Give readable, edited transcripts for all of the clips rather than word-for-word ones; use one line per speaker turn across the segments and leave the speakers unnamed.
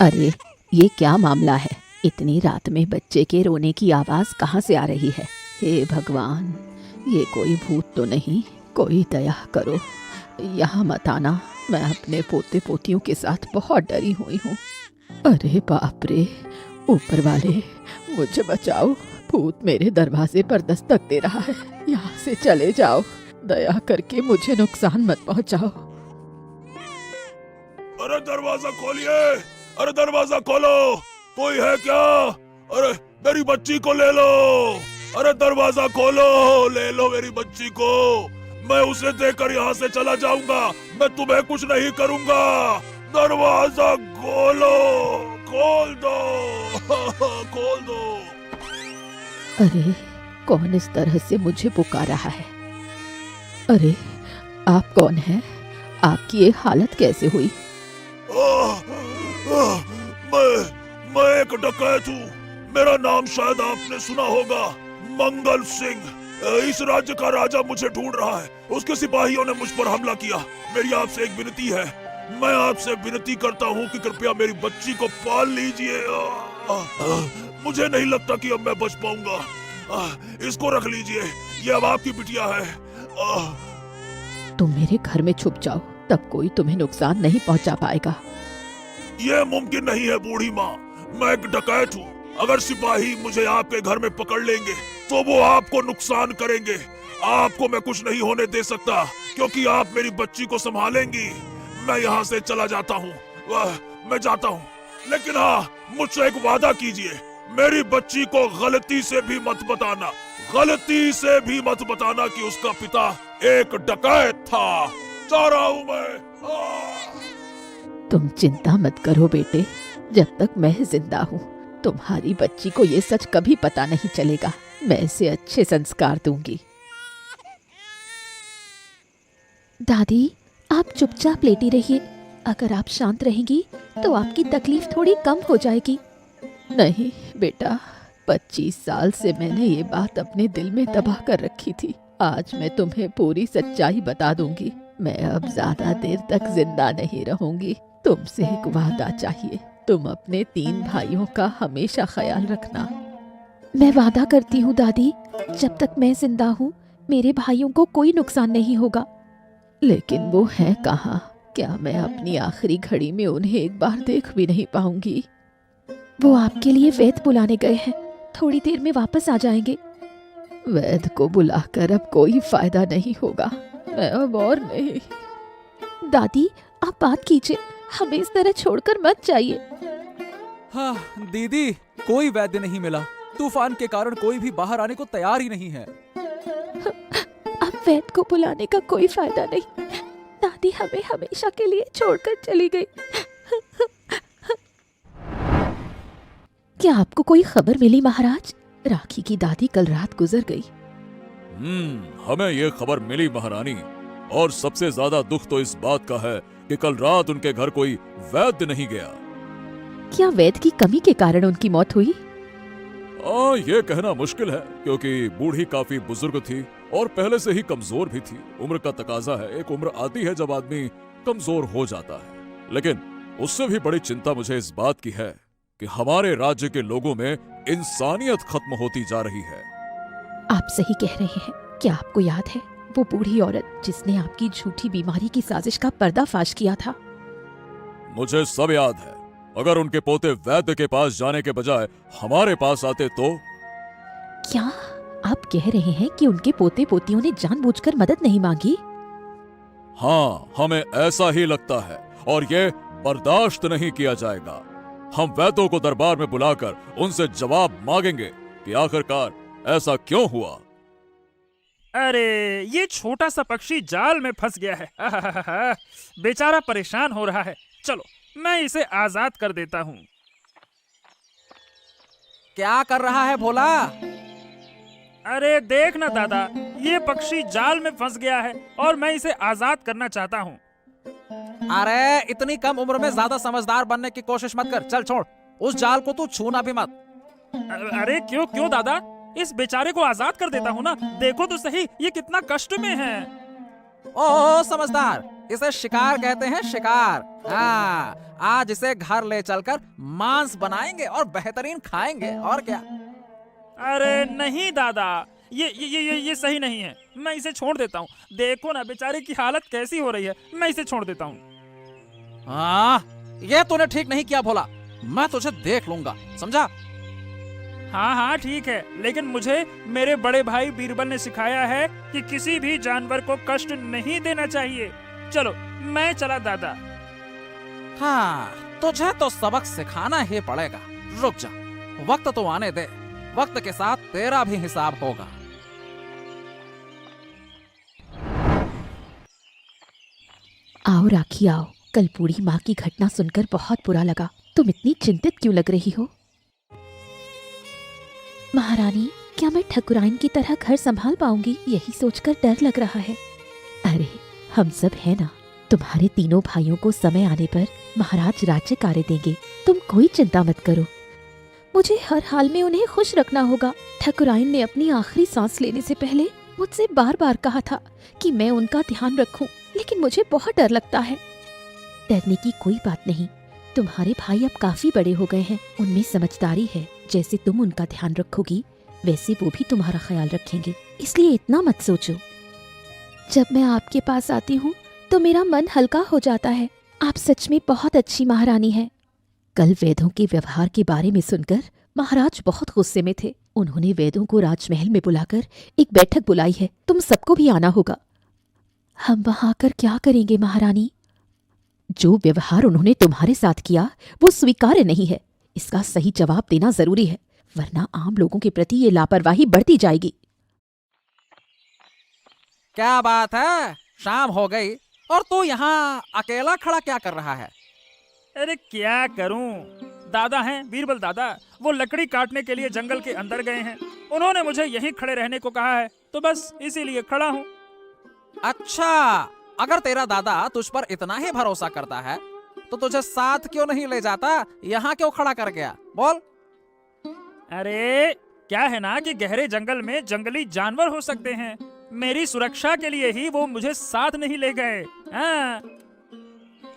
अरे, ये क्या मामला है? इतनी रात में बच्चे के रोने की आवाज कहाँ से आ रही है? हे भगवान, ये कोई भूत तो नहीं? कोई दया करो, यहाँ मत आना। मैं अपने पोते पोतियों के साथ बहुत डरी हुई हूँ। अरे बाप रे, ऊपर वाले मुझे बचाओ। भूत मेरे दरवाजे पर दस्तक दे रहा है। यहाँ से चले जाओ, दया करके मुझे नुकसान मत पहुँचाओ।
अरे दरवाजा खोलिए! अरे दरवाजा खोलो! कोई है क्या? अरे मेरी बच्ची को ले लो! अरे दरवाजा खोलो, ले लो मेरी बच्ची को। मैं उसे देकर यहाँ से चला जाऊंगा। मैं तुम्हें कुछ नहीं करूंगा। दरवाजा खोलो, खोल दो, खोल दो।
अरे, कौन इस तरह से मुझे पुकार रहा है? अरे, आप कौन हैं? आपकी ये हालत कैसे हुई?
मैं एक डकैत हूँ। मेरा नाम शायद आपने सुना होगा, मंगल सिंह। इस राज्य का राजा मुझे ढूंढ रहा है। उसके सिपाहियों ने मुझ पर हमला किया। मेरी आपसे एक विनती है। मैं आपसे विनती करता हूँ कि कृपया मेरी बच्ची को पाल लीजिए। मुझे नहीं लगता कि अब मैं बच पाऊंगा। इसको रख लीजिए, ये अब आपकी बिटिया है।
तुम मेरे घर में छुप जाओ, तब कोई तुम्हें नुकसान नहीं पहुंचा पाएगा।
ये मुमकिन नहीं है बूढ़ी माँ। मैं एक डकैत हूँ। अगर सिपाही मुझे आपके घर में पकड़ लेंगे तो वो आपको नुकसान करेंगे। आपको मैं कुछ नहीं होने दे सकता, क्योंकि आप मेरी बच्ची को संभालेंगी। मैं यहाँ से चला जाता हूँ। मैं जाता हूँ, लेकिन हाँ, मुझसे एक वादा कीजिए। मेरी बच्ची को गलती से भी मत बताना, गलती से भी मत बताना कि उसका पिता एक डकैत था। जा रहा हूँ मैं।
तुम चिंता मत करो बेटे, जब तक मैं जिंदा हूँ तुम्हारी बच्ची को ये सच कभी पता नहीं चलेगा। मैं इसे अच्छे संस्कार दूंगी। दादी, आप चुपचाप लेटी रहिए। अगर आप शांत रहेंगी तो आपकी तकलीफ थोड़ी कम हो जाएगी। नहीं बेटा, 25 साल से मैंने ये बात अपने दिल में दबा कर रखी थी। आज मैं तुम्हें पूरी सच्चाई बता दूंगी। मैं अब ज्यादा देर तक जिंदा नहीं रहूंगी। तुमसे एक वादा चाहिए। तुम अपने 3 भाइयों का हमेशा ख्याल रखना। मैं वादा करती हूँ दादी, जब तक मैं जिंदा हूँ मेरे भाइयों को कोई नुकसान नहीं होगा। लेकिन वो हैं कहाँ? क्या मैं अपनी आखिरी घड़ी में उन्हें एक बार देख भी नहीं पाऊंगी? वो आपके लिए वैद्य बुलाने गए हैं, थोड़ी देर में वापस आ जाएंगे। वैद्य को बुलाकर अब कोई फायदा नहीं होगा। मैं अब और नहीं। दादी, आप बात कीजिए, हमें इस तरह छोड़कर मत जाइए।
हाँ दीदी, कोई वैद्य नहीं मिला। तूफान के कारण कोई भी बाहर आने को तैयार ही नहीं है।
अब वैद्य को बुलाने का कोई फायदा नहीं। दादी हमें हमेशा के लिए छोड़कर चली गई। क्या आपको कोई खबर मिली महाराज? राखी की दादी कल रात गुजर गई।
हमें ये खबर मिली महारानी, और सबसे ज्यादा दुख तो इस बात का है कि कल रात उनके घर कोई वैद्य नहीं गया।
क्या वैद्य की कमी के कारण उनकी मौत हुई?
ये कहना मुश्किल है, क्योंकि बूढ़ी काफी बुजुर्ग थी और पहले से ही कमजोर भी थी। उम्र का तकाजा है, एक उम्र आती है जब आदमी कमजोर हो जाता है। लेकिन उससे भी बड़ी चिंता मुझे इस बात की है कि हमारे राज्य के लोगों में इंसानियत खत्म होती जा रही है।
आप सही कह रहे हैं। क्या आपको याद है वो बूढ़ी औरत जिसने आपकी झूठी बीमारी की साजिश का पर्दाफाश किया था?
मुझे सब याद है। अगर उनके पोते वैद्य के पास जाने के बजाय हमारे पास आते तो?
क्या आप कह रहे हैं कि उनके पोते पोतियों ने जानबूझकर मदद नहीं मांगी?
हाँ, हमें ऐसा ही लगता है, और ये बर्दाश्त नहीं किया जाएगा। हम वैद्यों को दरबार में बुलाकर उनसे जवाब मांगेंगे कि आखिरकार ऐसा क्यों हुआ।
अरे ये छोटा सा पक्षी जाल में फंस गया है। बेचारा परेशान हो रहा है। चलो मैं इसे आजाद कर देता हूँ।
क्या कर रहा है भोला?
अरे देख ना दादा, ये पक्षी जाल में फंस गया है और मैं इसे आजाद करना चाहता हूँ।
अरे इतनी कम उम्र में ज्यादा समझदार बनने की कोशिश मत कर। चल छोड़, उस जाल को तू छूना भी मत।
अरे क्यों क्यों दादा, इस बेचारे को आजाद कर देता हूँ ना। देखो तो सही, ये कितना कष्ट में है।
ओ समझदार, इसे शिकार कहते हैं, शिकार। हाँ, आज इसे घर ले चलकर मांस बनाएंगे और बेहतरीन खाएंगे, और क्या।
अरे नहीं दादा, ये सही नहीं है। मैं इसे छोड़ देता हूँ। देखो ना बेचारे की हालत कैसी हो रही है। मैं इसे छोड़ देता हूँ।
हाँ, ये तूने ठीक नहीं किया भोला। मैं तुझे देख लूंगा, समझा।
हाँ हाँ ठीक है, लेकिन मुझे मेरे बड़े भाई बीरबल ने सिखाया है कि किसी भी जानवर को कष्ट नहीं देना चाहिए। चलो मैं चला दादा।
हाँ, तुझे तो सबक सिखाना ही पड़ेगा। रुक जा, वक्त तो आने दे। वक्त के साथ तेरा भी हिसाब होगा।
आओ राखी आओ। कल बूढ़ी माँ की घटना सुनकर बहुत बुरा लगा। तुम इतनी चिंतित क्यों लग रही हो? महारानी, क्या मैं ठकुराइन की तरह घर संभाल पाऊंगी? यही सोचकर डर लग रहा है। अरे हम सब है ना। तुम्हारे तीनों भाइयों को समय आने पर महाराज राज्य कार्य देंगे। तुम कोई चिंता मत करो। मुझे हर हाल में उन्हें खुश रखना होगा। ठकुराइन ने अपनी आखिरी सांस लेने से पहले मुझसे बार बार कहा था कि मैं उनका ध्यान रखूं, लेकिन मुझे बहुत डर लगता है। डरने की कोई बात नहीं। तुम्हारे भाई अब काफी बड़े हो गए हैं, उनमें समझदारी है। जैसे तुम उनका ध्यान रखोगी वैसे वो भी तुम्हारा ख्याल रखेंगे, इसलिए इतना मत सोचो। जब मैं आपके पास आती हूँ तो मेरा मन हल्का हो जाता है। आप सच में बहुत अच्छी महारानी हैं। कल वेदों के व्यवहार के बारे में सुनकर महाराज बहुत गुस्से में थे। उन्होंने वेदों को राजमहल में बुलाकर एक बैठक बुलाई है। तुम सबको भी आना होगा। हम वहां आकर क्या करेंगे महारानी? जो व्यवहार उन्होंने तुम्हारे साथ किया वो स्वीकार्य नहीं है। इसका सही जवाब देना जरूरी है, वरना आम लोगों के प्रति ये लापरवाही बढ़ती जाएगी।
क्या बात है, शाम हो गई और तू यहाँ अकेला खड़ा क्या कर रहा है?
अरे क्या करूं, दादा हैं बीरबल दादा, वो लकड़ी काटने के लिए जंगल के अंदर गए हैं। उन्होंने मुझे यहीं खड़े रहने को कहा है, तो बस इसीलिए खड़ा हूँ।
अच्छा, अगर तेरा दादा तुझ पर इतना ही भरोसा करता है तो तुझे साथ क्यों नहीं ले जाता? यहाँ क्यों खड़ा कर गया, बोल।
अरे क्या है ना कि गहरे जंगल में जंगली जानवर हो सकते हैं। मेरी सुरक्षा के लिए ही वो मुझे साथ नहीं ले गए। हाँ।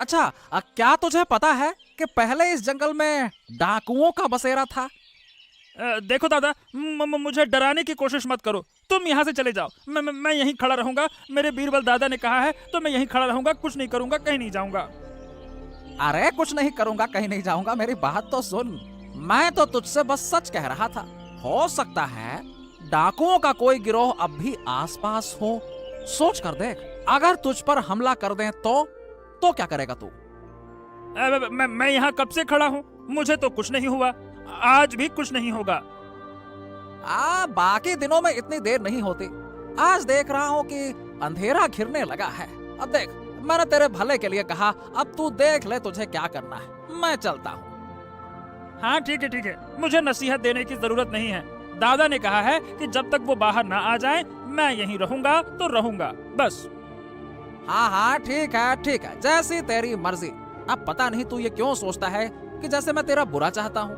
अच्छा, क्या तुझे पता है कि पहले इस जंगल में डाकुओं का बसेरा था?
देखो दादा, मुझे डराने की कोशिश मत करो। तुम यहाँ से चले जाओ। मैं यहीं खड़ा रहूंगा। मेरे बीरबल दादा ने कहा है तो मैं यहीं खड़ा रहूंगा। कुछ नहीं करूंगा, कहीं नहीं जाऊंगा।
अरे कुछ नहीं करूंगा, कहीं नहीं जाऊंगा, मेरी बात तो सुन। मैं तो तुझसे बस सच कह रहा था। हो सकता है डाकुओं का कोई गिरोह अब भी आसपास हो। सोच कर देख, अगर तुझ पर हमला कर दें तो क्या करेगा तू?
मैं यहाँ कब से खड़ा हूँ, मुझे तो कुछ नहीं हुआ। आज भी कुछ नहीं होगा।
बाकी दिनों में इतनी देर नहीं होती। आज देख रहा हूँ कि अंधेरा घिरने लगा है। अब देख, मैंने तेरे भले के लिए कहा, अब तू देख ले तुझे क्या करना है। मैं चलता हूँ।
हाँ ठीक है, मुझे नसीहत देने की जरूरत नहीं है। दादा ने कहा है कि जब तक वो बाहर ना आ जाए मैं यहीं रहूंगा तो रहूंगा, बस।
हाँ ठीक है, जैसी तेरी मर्जी। अब पता नहीं तू ये क्यों सोचता है कि जैसे मैं तेरा बुरा चाहता हूँ,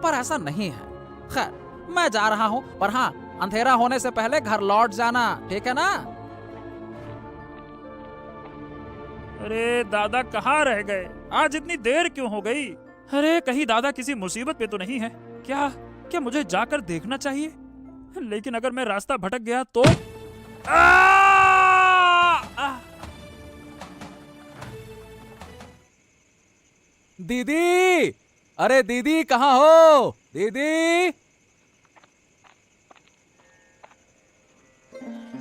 पर ऐसा नहीं है। खैर, मैं जा रहा हूँ, पर हाँ, अंधेरा होने से पहले घर लौट जाना, ठीक है ना?
अरे दादा कहाँ रह गए? आज इतनी देर क्यों हो गई? अरे कहीं दादा किसी मुसीबत पे तो नहीं है? क्या मुझे जाकर देखना चाहिए? लेकिन अगर मैं रास्ता भटक गया तो?
दीदी, अरे दीदी कहाँ हो? दीदी।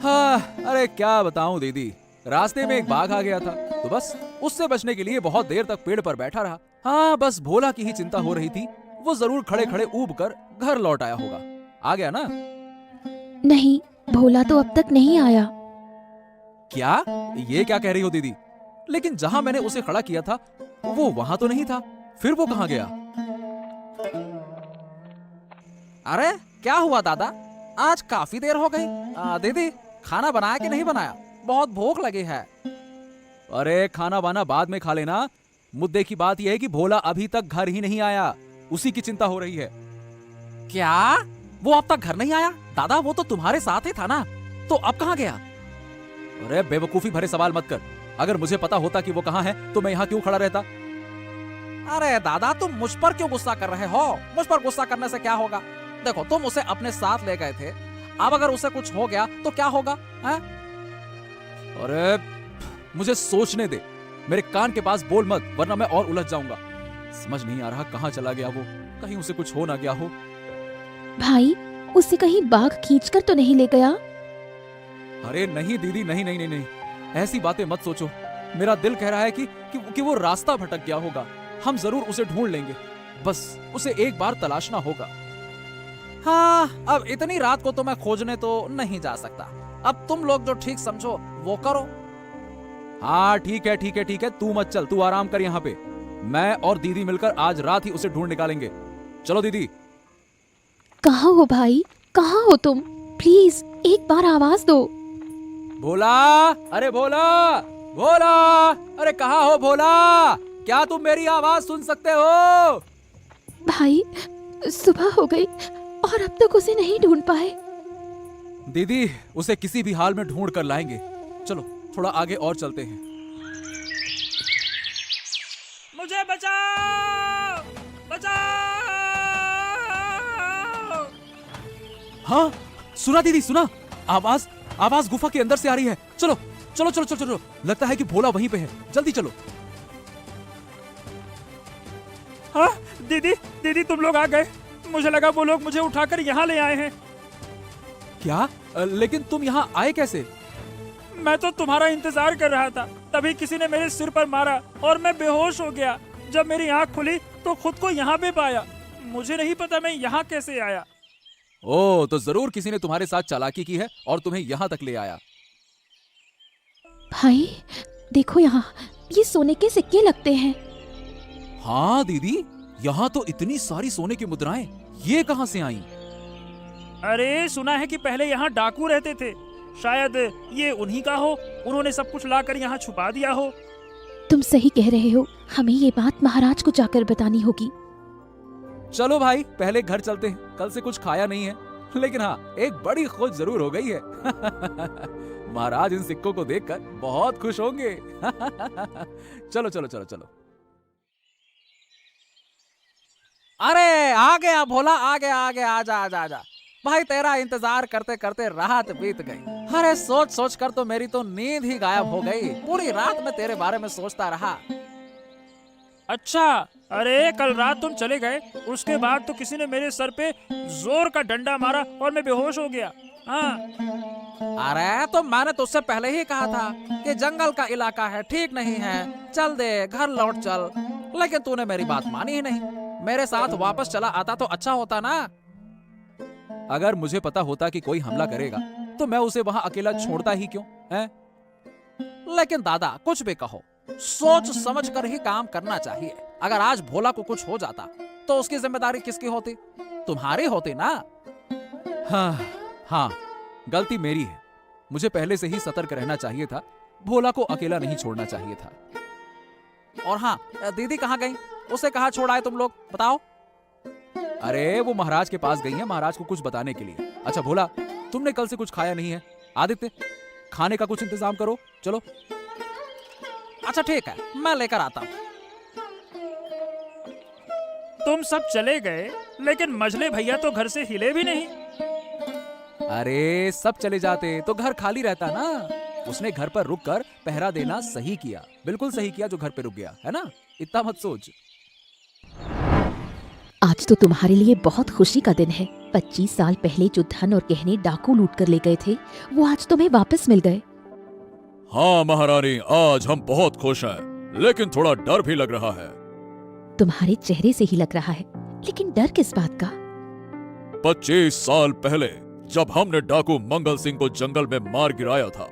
हाँ, अरे क्या बताऊं दीदी, रास्ते में एक बाघ आ गया था, तो बस उससे बचने के लिए बहुत देर तक पेड़ पर बैठा रहा। हाँ, बस भोला की ही चिंता हो रही थी। वो जरूर खड़े खड़े ऊब कर घर लौट आया होगा। आ गया ना?
नहीं, भोला तो अब तक नहीं आया।
क्या? ये क्या कह रही हो दीदी? लेकिन जहां मैंने उसे खड़ा किया था वो वहां तो नहीं था, फिर वो कहां गया? अरे क्या हुआ दादा, आज काफी देर हो गई। दीदी, खाना बनाया कि नहीं बनाया? बहुत भूख लगी है। अरे खाना वाना बाद में खा लेना। मुद्दे की बात यह है कि भोला अभी तक घर ही नहीं आया, उसी की चिंता हो रही है। क्या? वो अब तक घर नहीं आया? दादा, वो तो तुम्हारे साथ ही था ना, तो अब कहां गया? अरे बेवकूफी भरे सवाल मत कर। अगर मुझे पता होता कि वो कहाँ है तो मैं यहाँ क्यों खड़ा रहता? अरे दादा, तुम मुझ पर क्यों गुस्सा कर रहे हो? मुझ पर गुस्सा करने से क्या होगा? देखो, तुम उसे अपने साथ ले गए थे, अब अगर उसे कुछ हो गया तो क्या होगा? हैं? अरे मुझे सोचने दे, मेरे कान के पास बोल मत, वरना मैं और उलझ जाऊंगा। समझ नहीं आ रहा कहाँ चला गया वो, कहीं उसे कुछ हो ना गया हो।
भाई, उसे कहीं बाघ खींचकर तो नहीं ले गया?
अरे नहीं दीदी, नहीं नहीं नहीं नहीं, ऐसी बातें मत सोचो। मेरा दिल कह रहा है कि वो रास्ता भटक गया होगा। हम जरूर उसे ढूंढ लेंगे, बस उसे एक बार तलाशना होगा। हाँ, अब इतनी रात को तो मैं खोजने तो नहीं जा सकता। अब तुम लोग जो ठीक समझो वो करो। हाँ ठीक है ठीक है ठीक है, तू मत चल, तू आराम कर यहाँ पे। मैं और दीदी मिलकर आज रात ही उसे ढूंढ निकालेंगे। चलो दीदी।
कहाँ हो भाई, कहाँ हो तुम? प्लीज एक बार आवाज दो।
भोला, अरे भोला, भोला, अरे कहाँ हो भोला? क्या तुम मेरी आवाज सुन सकते हो?
भाई, सुबह हो गई और अब तक उसे नहीं ढूंढ पाए।
दीदी, उसे किसी भी हाल में ढूंढ कर लाएंगे। चलो थोड़ा आगे और चलते हैं।
मुझे बचाओ, बचाओ!
हाँ, सुना दीदी, सुना। आवाज गुफा के अंदर से आ रही है। चलो चलो चलो चलो चलो, लगता है कि भोला वहीं पे है। जल्दी चलो।
हाँ दीदी, दीदी तुम लोग आ गए। मुझे लगा वो लोग मुझे उठाकर यहाँ ले आए हैं।
क्या? लेकिन तुम यहाँ आए कैसे?
मैं तो तुम्हारा इंतजार कर रहा था, तभी किसी ने मेरे सिर पर मारा और मैं बेहोश हो गया। जब मेरी आंख खुली तो खुद को यहाँ पे पाया। मुझे नहीं पता मैं यहाँ कैसे आया।
ओ, तो जरूर किसी ने तुम्हारे साथ चालाकी की है और तुम्हें यहाँ तक ले आया।
भाई देखो, यहाँ ये सोने के सिक्के लगते हैं।
हाँ दीदी, यहाँ तो इतनी सारी सोने की मुद्राएं, ये कहाँ से आई?
अरे सुना है कि पहले यहाँ डाकू रहते थे, शायद ये उन्हीं का हो। उन्होंने सब कुछ लाकर यहाँ छुपा दिया हो।
तुम सही कह रहे हो, हमें ये बात महाराज को जाकर बतानी होगी।
चलो भाई, पहले घर चलते हैं। कल से कुछ खाया नहीं है, लेकिन हाँ, एक बड़ी खोज जरूर हो गई है। महाराज इन सिक्कों को देखकर बहुत खुश होंगे। चलो चलो चलो चलो। अरे आ गया भोला, आ गया आ गया, आजा आजा आजा। भाई तेरा इंतजार करते करते रात बीत गई। अरे सोच सोच कर तो मेरी तो नींद ही गायब हो गई। पूरी रात मैं तेरे बारे में सोचता रहा।
अच्छा, अरे कल रात तुम चले गए, उसके बाद तो किसी ने मेरे सर पे जोर का डंडा मारा और मैं बेहोश हो गया। हाँ।
अरे तो मैंने तुझसे पहले ही कहा था कि जंगल का इलाका है, ठीक नहीं है, चल दे, घर लौट चल। लेकिन तूने मेरी बात मानी ही नहीं। मेरे साथ वापस चला आता तो अच्छा होता ना। अगर मुझे पता होता कि कोई हमला करेगा तो मैं उसे वहां अकेला छोड़ता ही क्यों है? लेकिन दादा, कुछ भी कहो, सोच समझ कर ही काम करना चाहिए। अगर आज भोला को कुछ हो जाता तो उसकी जिम्मेदारी किसकी होती? तुम्हारी होती ना। हाँ हाँ, गलती मेरी है। मुझे पहले से ही सतर्क रहना चाहिए था। भोला को अकेला नहीं छोड़ना चाहिए था। और हाँ, दीदी कहाँ गई? उसे कहाँ छोड़ आए तुम लोग, बताओ। अरे वो महाराज के पास गई है, महाराज को कुछ बताने के लिए। अच्छा भोला, तुमने कल से कुछ खाया नहीं है। आदित्य, खाने का कुछ इंतजाम करो, चलो। अच्छा ठीक है, मैं लेकर आता हूँ।
तुम सब चले गए, लेकिन मझले भैया तो घर से हिले भी नहीं।
अरे सब चले जाते तो घर खाली रहता ना। उसने घर पर रुककर पहरा देना सही किया, बिल्कुल सही किया जो घर पे रुक गया, है ना? इतना मत सोच।
आज तो तुम्हारे लिए बहुत खुशी का दिन है। 25 साल पहले जो धन और गहने डाकू लूट कर ले गए थे, वो आज तुम्हें वापस मिल गए।
हाँ महारानी, आज हम बहुत खुश हैं, लेकिन थोड़ा डर भी लग रहा है।
तुम्हारे चेहरे से ही लग रहा है, लेकिन डर किस बात का?
25 साल पहले जब हमने डाकू मंगल सिंह को जंगल में मार गिराया था,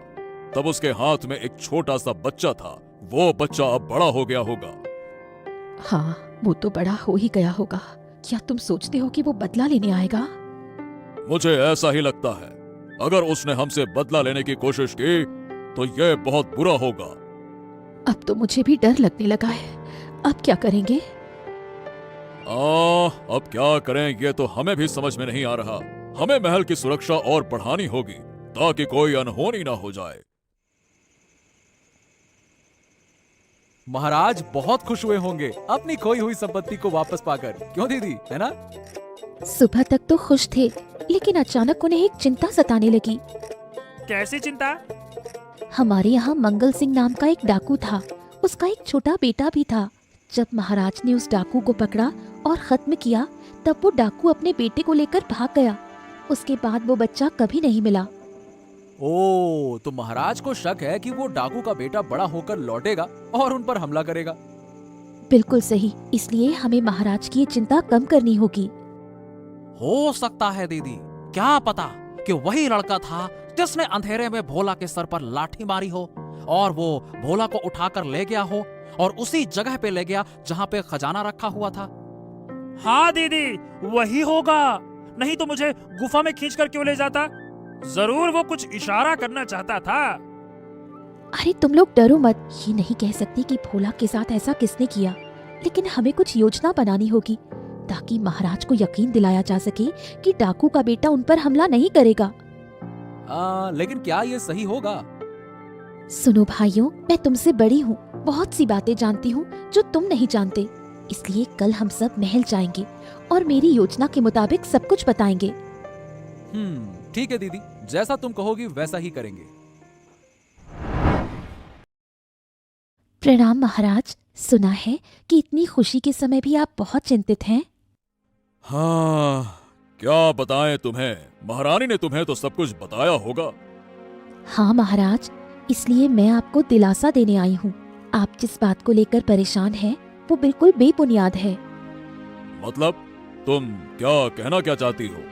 तब उसके हाथ में एक छोटा सा बच्चा था। वो बच्चा अब बड़ा हो गया होगा।
हाँ, वो तो बड़ा हो ही गया होगा। क्या तुम सोचते हो कि वो बदला लेने आएगा?
मुझे ऐसा ही लगता है। अगर उसने हमसे बदला लेने की कोशिश की तो यह बहुत बुरा होगा।
अब तो मुझे भी डर लगने लगा है। अब क्या करेंगे?
अब क्या करें ये तो हमें भी समझ में नहीं आ रहा। हमें महल की सुरक्षा और बढ़ानी होगी ताकि कोई अनहोनी ना हो जाए।
महाराज बहुत खुश हुए होंगे अपनी खोई हुई संपत्ति को वापस पाकर, क्यों दीदी, है ना?
सुबह तक तो खुश थे, लेकिन अचानक उन्हें एक चिंता सताने लगी।
कैसी चिंता?
हमारे यहाँ मंगल सिंह नाम का एक डाकू था। उसका एक छोटा बेटा भी था। जब महाराज ने उस डाकू को पकड़ा और खत्म किया, तब वो डाकू अपने बेटे को लेकर भाग गया। उसके बाद वो बच्चा कभी नहीं मिला।
ओ, तो महाराज को शक है कि वो डाकू का बेटा बड़ा होकर लौटेगा और उन पर हमला करेगा।
बिल्कुल सही, इसलिए हमें महाराज की ये चिंता कम करनी होगी।
हो सकता है दीदी, क्या पता कि वही लड़का था जिसने अंधेरे में भोला के सर पर लाठी मारी हो और वो भोला को उठाकर ले गया हो और उसी जगह पे ले गया जहाँ पे खजाना रखा हुआ था।
हाँ दीदी, वही होगा। नहीं तो मुझे गुफा में खींचकर क्यों ले जाता? जरूर वो कुछ इशारा करना चाहता था।
अरे तुम लोग डरो मत। ये नहीं कह सकती कि भोला के साथ ऐसा किसने किया, लेकिन हमें कुछ योजना बनानी होगी ताकि महाराज को यकीन दिलाया जा सके कि डाकू का बेटा उन पर हमला नहीं करेगा।
लेकिन क्या ये सही होगा?
सुनो भाइयों, मैं तुमसे बड़ी हूँ, बहुत सी बातें जानती हूँ जो तुम नहीं जानते। इसलिए कल हम सब महल जाएंगे और मेरी योजना के मुताबिक सब कुछ बताएंगे।
ठीक है दीदी, जैसा तुम कहोगी वैसा ही करेंगे।
प्रणाम महाराज। सुना है कि इतनी खुशी के समय भी आप बहुत चिंतित हैं।
हाँ, क्या बताएं तुम्हें, महारानी ने तुम्हें तो सब कुछ बताया होगा।
हाँ महाराज, इसलिए मैं आपको दिलासा देने आई हूँ। आप जिस बात को लेकर परेशान हैं, वो बिल्कुल बेबुनियाद है।
मतलब तुम क्या चाहती हो?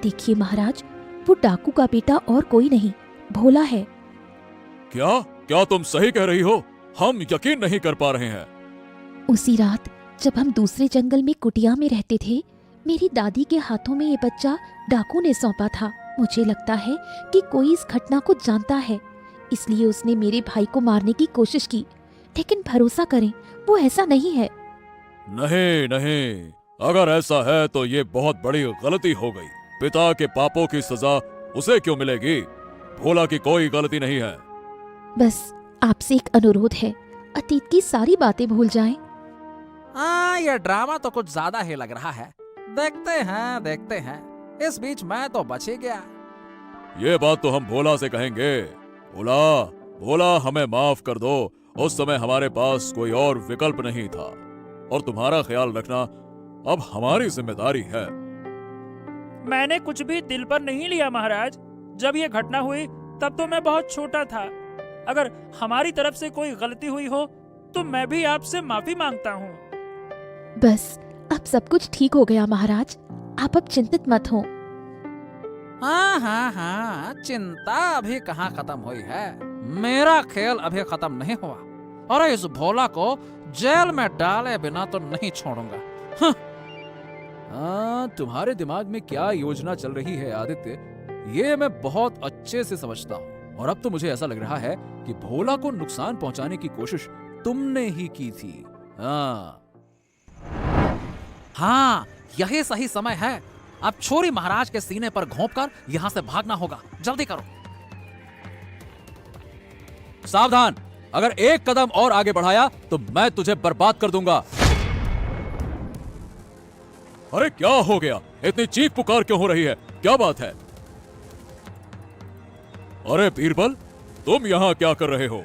देखिए महाराज, वो डाकू का बेटा और कोई नहीं, भोला है।
क्या तुम सही कह रही हो? हम यकीन नहीं कर पा रहे हैं।
उसी रात जब हम दूसरे जंगल में कुटिया में रहते थे, मेरी दादी के हाथों में ये बच्चा डाकू ने सौंपा था। मुझे लगता है कि कोई इस घटना को जानता है, इसलिए उसने मेरे भाई को मारने की कोशिश की। लेकिन भरोसा करें, वो ऐसा नहीं है।
नहीं, अगर ऐसा है तो ये बहुत बड़ी गलती हो गई। पिता के पापों की सजा उसे क्यों मिलेगी? भोला की कोई गलती नहीं है।
बस आपसे एक अनुरोध है, अतीत की सारी बातें भूल जाएं।
ये ड्रामा तो कुछ ज्यादा ही लग रहा है। देखते हैं। इस बीच मैं तो बच ही गया।
ये बात तो हम भोला से कहेंगे। भोला हमें माफ कर दो। उस समय हमारे पास कोई और विकल्प नहीं था और तुम्हारा ख्याल रखना अब हमारी जिम्मेदारी है।
मैंने कुछ भी दिल पर नहीं लिया महाराज। जब ये घटना हुई तब तो मैं बहुत छोटा था। अगर हमारी तरफ से कोई गलती हुई हो तो मैं भी आपसे माफी मांगता हूँ।
बस अब सब कुछ ठीक हो गया महाराज, आप अब चिंतित मत हो।
हाँ, चिंता अभी कहाँ खत्म हुई है। मेरा खेल अभी खत्म नहीं हुआ और इस भोला को जेल में डाले बिना तो नहीं छोड़ूंगा। तुम्हारे दिमाग में क्या योजना चल रही है आदित्य, ये मैं बहुत अच्छे से समझता हूँ। और अब तो मुझे ऐसा लग रहा है कि भोला को नुकसान पहुंचाने की कोशिश तुमने ही की थी। हाँ, यही सही समय है। अब छोरी महाराज के सीने पर घोंपकर यहाँ से भागना होगा। जल्दी करो। सावधान, अगर एक कदम और आगे बढ़ाया तो मैं तुझे बर्बाद कर दूंगा।
अरे क्या हो गया? इतनी चीख पुकार क्यों हो रही है? क्या बात है? अरे बीरबल, तुम यहाँ क्या कर रहे हो?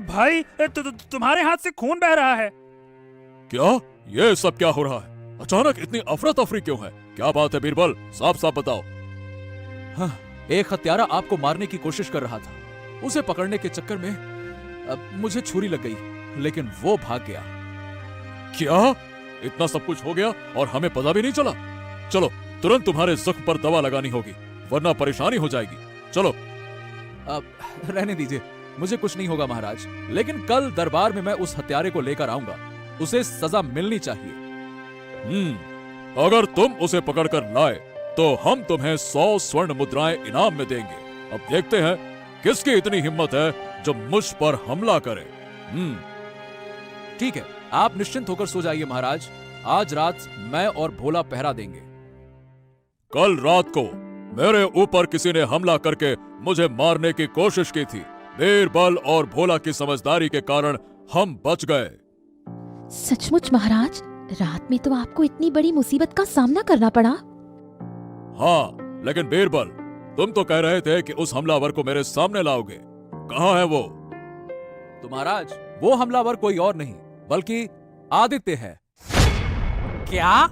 भाई, तुम्हारे हाथ से खून बह रहा है।
क्या? ये सब क्या हो रहा है? अचानक इतनी अफरा तफरी क्यों है? क्या बात है बीरबल, साफ साफ बताओ।
हाँ, एक हत्यारा आपको मारने की कोशिश कर रहा था। उसे पकड़ने के चक्कर में मुझे छुरी लग गई, लेकिन वो भाग गया।
क्या? इतना सब कुछ हो गया और हमें पता भी नहीं चला? चलो तुरंत तुम्हारे जख्म पर दवा लगानी होगी, वरना परेशानी हो जाएगी। चलो।
रहने दीजिए, मुझे कुछ नहीं होगा महाराज। लेकिन कल दरबार में मैं उस हत्यारे को लेकर आऊंगा। उसे सजा मिलनी चाहिए।
अगर तुम उसे पकड़कर लाए तो हम तुम्हें 100 स्वर्ण मुद्राएं इनाम में देंगे। अब देखते हैं किसकी इतनी हिम्मत है जो मुझ पर हमला करे।
ठीक है, आप निश्चिंत होकर सो जाइए महाराज। आज रात मैं और भोला पहरा देंगे।
कल रात को मेरे ऊपर किसी ने हमला करके मुझे मारने की कोशिश की थी। बीरबल और भोला की समझदारी के कारण हम बच गए।
सचमुच महाराज, रात में तो आपको इतनी बड़ी मुसीबत का सामना करना पड़ा।
हाँ, लेकिन बीरबल, तुम तो कह रहे थे कि उस हमलावर को मेरे सामने लाओगे। कहाँ है वो?
तो महाराज, वो हमलावर कोई और नहीं बल्कि आदित्य है। क्या?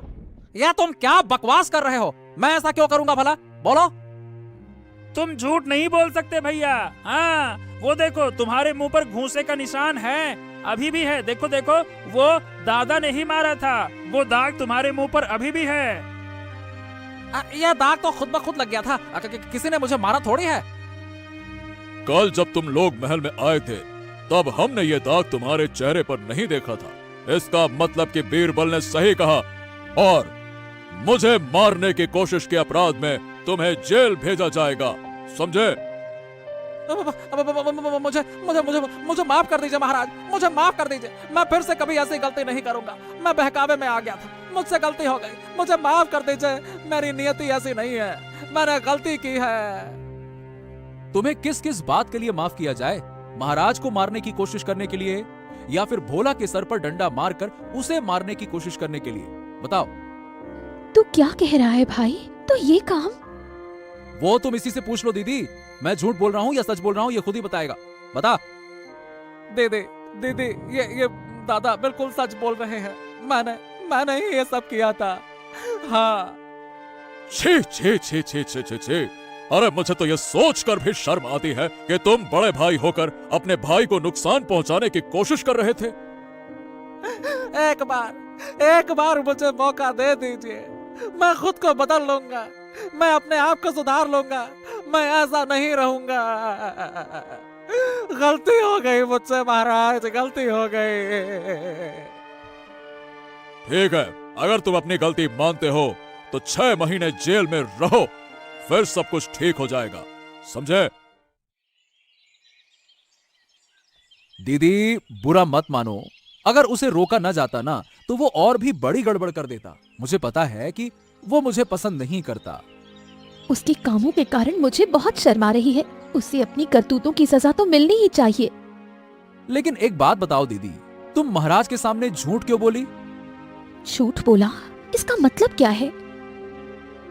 या तुम क्या बकवास कर रहे हो? मैं ऐसा क्यों करूंगा भला? बोलो।
तुम झूठ नहीं बोल सकते भैया। हाँ, वो देखो तुम्हारे मुंह पर घूंसे का निशान है, अभी भी है। देखो देखो, वो दादा ने ही मारा था। वो दाग तुम्हारे मुंह पर अभी भी है।
यह दाग तो खुद ब खुद लग गया था। किसी ने मुझे मारा थोड़ी है।
कल जब तुम लोग महल में आए थे, तब हमने ये दाग तुम्हारे चेहरे पर नहीं देखा था। इसका मतलब कि बीरबल ने सही कहा और मुझे मारने की कोशिश के अपराध में तुम्हें जेल भेजा जाएगा, समझे?
मुझे मुझे मुझे मुझे माफ कर दीजिए महाराज, मुझे माफ कर दीजिए। मैं फिर से कभी ऐसी गलती नहीं करूंगा। मैं बहकावे में आ गया था, मुझसे गलती हो गई, मुझे माफ कर दीजिए। मेरी नियति ऐसी नहीं है, मैंने गलती की है। तुम्हें किस किस बात के लिए माफ किया जाए? महाराज को मारने की कोशिश करने के लिए, या फिर भोला के सर पर डंडा मारकर उसे मारने की कोशिश करने के लिए? बताओ।
तू क्या कह रहा है भाई? तो ये काम?
वो तुम इसी से पूछ लो दीदी। मैं झूठ बोल रहा हूँ या सच बोल रहा हूँ ये खुद ही बताएगा। बता। दीदी दीदी, ये दादा बिल्कुल सच बोल रहे हैं। मैंने ही ये सब किया था। हाँ।
छी छी छी छी छी छी छी। अरे मुझे तो ये सोचकर भी शर्म आती है कि तुम बड़े भाई होकर अपने भाई को नुकसान पहुंचाने की कोशिश कर रहे थे।
एक बार मुझे मौका दे दीजिए, मैं खुद को बदल लूंगा, मैं अपने आप को सुधार लूंगा, मैं ऐसा नहीं रहूंगा। गलती हो गई मुझसे महाराज, गलती हो गई।
ठीक है, अगर तुम अपनी गलती मानते हो तो 6 महीने जेल में रहो, फिर सब कुछ ठीक हो जाएगा, समझे?
दीदी बुरा मत मानो, अगर उसे रोका न जाता ना तो वो और भी बड़ी गड़बड़ कर देता। मुझे पता है कि वो मुझे पसंद नहीं करता।
उसके कामों के कारण मुझे बहुत शर्म आ रही है। उसे अपनी करतूतों की सजा तो मिलनी ही चाहिए।
लेकिन एक बात बताओ दीदी, तुम महाराज के सामने झूठ क्यों बोली?
झूठ बोला? इसका मतलब क्या है?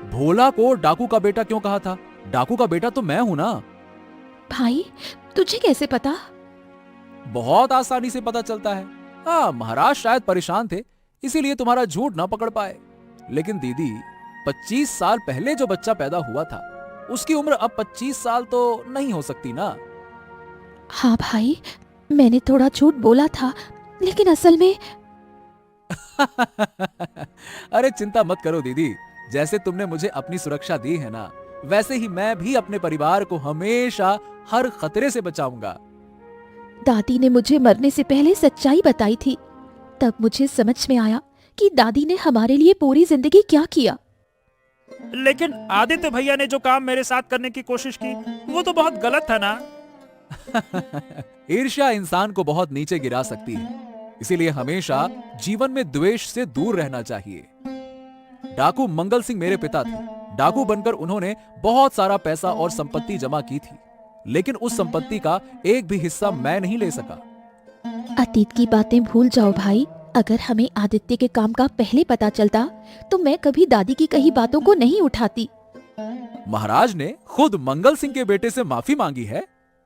भोला को डाकू का बेटा क्यों कहा था? डाकू का बेटा तो मैं हूं ना।
भाई, तुझे कैसे पता?
बहुत आसानी से पता चलता है। हाँ, महाराज शायद परेशान थे, इसीलिए तुम्हारा झूठ ना पकड़ पाए। लेकिन दीदी, 25 साल पहले जो बच्चा पैदा हुआ था, उसकी उम्र अब 25 साल तो नहीं हो सकती ना।
हाँ भाई, मैंने थोड़ा झूठ बोला था, लेकिन असल में
अरे चिंता मत करो दीदी, जैसे तुमने मुझे अपनी सुरक्षा दी है ना, वैसे ही मैं भी अपने परिवार को हमेशा हर खतरे से बचाऊंगा।
दादी ने मुझे मरने से पहले सच्चाई बताई थी। तब मुझे समझ में आया कि दादी ने हमारे लिए पूरी जिंदगी क्या किया।
लेकिन आदित्य भैया ने जो काम मेरे साथ करने की कोशिश की, वो तो बहुत गलत था ना।
ईर्ष्या इंसान को बहुत नीचे गिरा सकती है, इसीलिए हमेशा जीवन में द्वेष से दूर रहना चाहिए। डाकू मंगल सिंह मेरे पिता थे। डाकू बनकर उन्होंने बहुत सारा पैसा और संपत्ति जमा की थी, लेकिन उस संपत्ति का एक भी हिस्सा मैं नहीं ले सका।
अतीत की बातें भूल जाओ भाई। अगर हमें आदित्य के काम का पहले पता चलता तो मैं कभी दादी की कही बातों को नहीं उठाती।
महाराज ने खुद मंगल सिंह के बेटे से माफी मांगी है,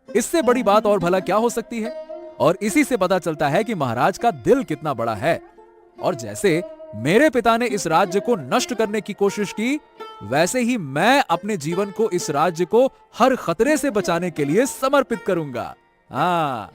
इससे बड़ी बात और भला क्या हो सकती है? और इसी से पता चलता है कि महाराज का दिल कितना बड़ा है। और जैसे मेरे पिता ने इस राज्य को नष्ट करने की कोशिश की, वैसे ही मैं अपने जीवन को इस राज्य को हर खतरे से बचाने के लिए समर्पित करूंगा। हाँ।